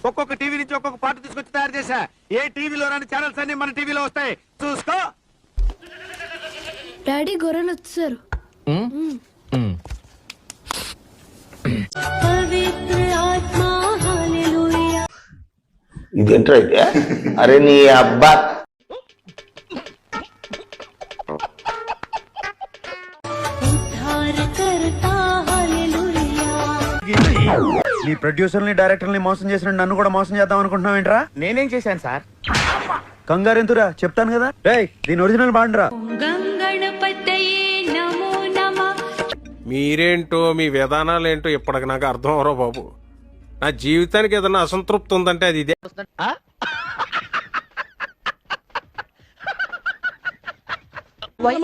ఒక్కొక్క టీవీ నుంచి ఒక్కొక్క పాట తీసుకొచ్చి తయారు చేశా. ఏ టీవీలో రాని ఛానల్స్ అన్ని మన టీవీలో వస్తాయి, చూసుకో. డాడీ గొర్రెలు వచ్చారు. ఇదేంట్రా అయితే? అరే నీ అబ్బా, నీ ప్రొడ్యూసర్ని డైరెక్టర్ని మోసం చేసిన నన్ను కూడా మోసం చేద్దాం అనుకుంటున్నావు ఏంట్రా? నేనేం చేశాను సార్? కంగారు ఎంతురా, చెప్తాను కదా. రేయ్, దీని ఒరిజినల్ బాండ్రా. మీరేంటో మీ విధానాలు ఏంటో ఇప్పటికి నాకు అర్థం అవరో బాబు. నా జీవితానికి ఏదైనా అసంతృప్తి ఉందంటే అది ఇదే.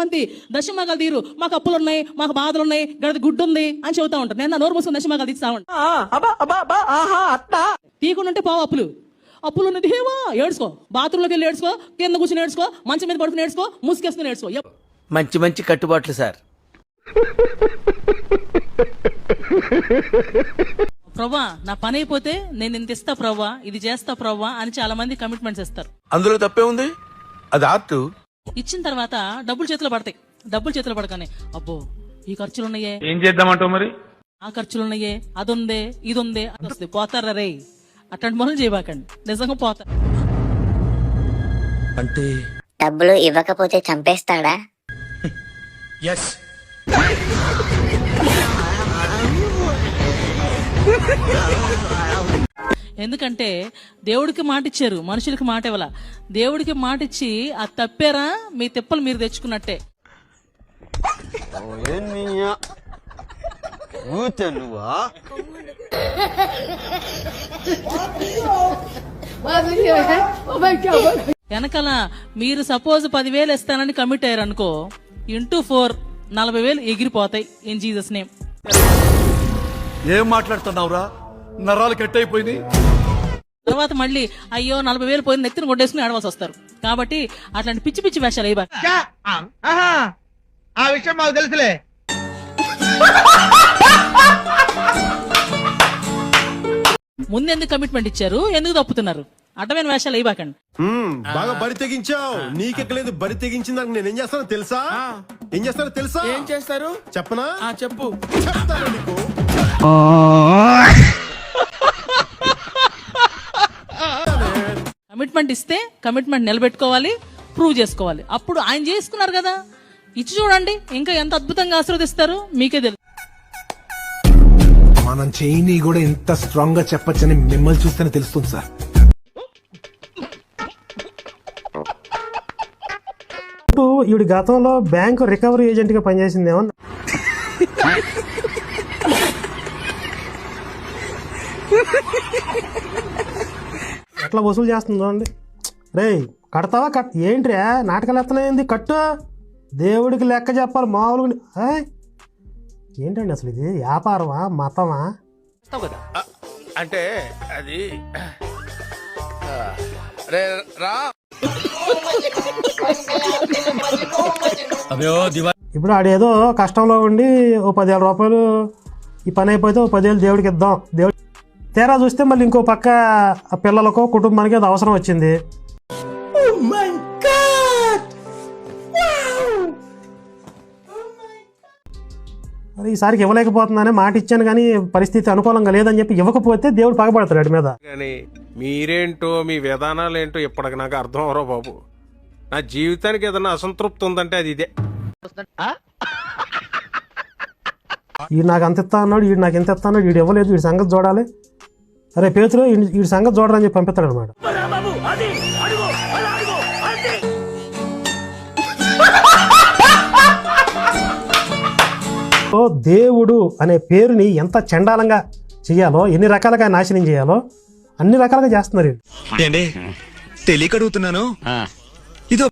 మంది దశమాగాలు తీరు, మాకు అప్పులు ఉన్నాయి, మాకు బాధలు ఉన్నాయి, గడది గుడ్డు ఉంది అని చెబుతా ఉంటారు. నేను నోరు మూసుకుని దశమాగాలు తీస్తామంట. తీయకుండా పోవు అప్పులు ఉన్నది హేవా ఏడ్చుకో, బాత్రూంలోకి వెళ్ళి ఏడ్చుకో, కింద కూర్చొని ఏడ్చుకో, మంచం మీద పడుకుని ఏడ్చుకో, ముసుకేసుకుని ఏడ్చుకో. మంచి మంచి కట్టుబాట్లు సార్. ప్రవ్వా నా పని అయిపోతే నేను ఇంత ఇస్తా ప్రవ్వా, ఇది చేస్తా ప్రవ్వా అని చాలా మంది కమిట్మెంట్స్ ఇస్తారు. అందులో తప్పే ఉంది, అది ఆర్ట్. ఇచ్చిన తర్వాత డబ్బులు చేతిలో పడతాయి. డబ్బులు చేతిలో పడగానే అబ్బో ఈ ఖర్చులు ఉన్నాయే, ఏం చేద్దామంటావు మరి? ఆ ఖర్చులు ఉన్నాయే, అది ఉందే, ఇది ఉందే అని వస్తుంది. పోతారా రే, అట్లాంటి పనులు చేయబాకండి, నిజంగా పోతారు. అంటే డబ్బులు ఇవ్వకపోతే చంపేస్తాడా? ఎస్. ఎందుకంటే దేవుడికి మాట ఇచ్చారు, మనుషులకి మాట ఇవ్వాల. దేవుడికి మాట ఇచ్చి అది తప్పారా మీ తిప్పలు మీరు తెచ్చుకున్నట్టే. వెనకాల మీరు సపోజ్ 10,000 ఇస్తానని కమిట్ అయ్యారు అనుకో, ఇంటూ 4 40,000 ఎగిరిపోతాయి. In Jesus name. ఏం మాట్లాడుతున్నావురా? నరాలు కట్ అయిపోయింది. తర్వాత మళ్ళీ అయ్యో 40,000 పోయిన నెత్తిని కొట్టేసుకుని ఆడవలసి వస్తారు. కాబట్టి అట్లాంటి పిచ్చి పిచ్చి వేషాలు అయ్యి ఆ విషయం మాకు తెలుసులే. ముందెందుకు కమిట్మెంట్ ఇచ్చారు, ఎందుకు తప్పుతున్నారు? అడ్డమైన వేషాలు అయ్యిబాకండి. బాగా బరి తెగించావు. నీకెక్కలేదు, బరి తెగించింది. నేను ఏం చేస్తానో తెలుసా? ఏం చేస్తానో తెలుసా? ఏం చేస్తారు చెప్పనా? చెప్పు. చెప్తాను నీకు. కమిట్మెంట్ ఇస్తే కమిట్మెంట్ నిలబెట్టుకోవాలి, ప్రూవ్ చేసుకోవాలి. అప్పుడు ఆయన చేసుకున్నారు కదా, ఇచ్చి చూడండి ఇంకా ఎంత అద్భుతంగా ఆశీర్వదిస్తారు మీకే తెలుసు. మనం చేయని కూడా ఎంత స్ట్రాంగ్ గా చెప్పొచ్చని మిమ్మల్ని చూస్తేనే తెలుస్తుంది సార్. ఈవిడ గతంలో బ్యాంకు రికవరీ ఏజెంట్ గా పనిచేసిందేమో. ఎట్లా వసూలు చేస్తుందో అండి. రే కడతావా? ఏంట్రా నాటకాలు ఎత్తనేంది? కట్టు. దేవుడికి లెక్క చెప్పాలి మామూలుగా. ఏంటండి అసలు ఇది వ్యాపారమా మతమా? అంటే అది ఇప్పుడు ఆడేదో కష్టంలో ఉండి ఓ 10,000 రూపాయలు ఈ పని అయిపోతే ఓ 10,000 దేవుడికి ఇద్దాం. దేవుడు తేరా చూస్తే మళ్ళీ ఇంకో పక్క పిల్లలకో కుటుంబానికి అది అవసరం వచ్చింది. మరి ఈసారికి ఇవ్వలేకపోతున్నానే మాట ఇచ్చాను కానీ పరిస్థితి అనుకూలంగా లేదని చెప్పి ఇవ్వకపోతే దేవుడు పగబడతాడు వాడి మీద. కానీ మీరేంటో మీ విధానాలు ఏంటో ఇప్పటికి నాకు అర్థం అవరో బాబు. నా జీవితానికి ఏదైనా అసంతృప్తి ఉందంటే అది ఇదే. వీడు నాకు అంత ఇస్తా అన్నాడు, వీడు నాకు ఎంత ఇస్తా అన్నాడు, వీడు ఇవ్వలేదు, వీడి సంగతి చూడాలి. అరే పేతురు వీడి సంగతి చూడరని చెప్పి పంపిస్తాడు అనమాట. దేవుడు అనే పేరుని ఎంత చండాలంగా చెయ్యాలో, ఎన్ని రకాలుగా నాశనం చేయాలో అన్ని రకాలుగా చేస్తున్నారు. తెలియక అడుగుతున్నాను. ఇదో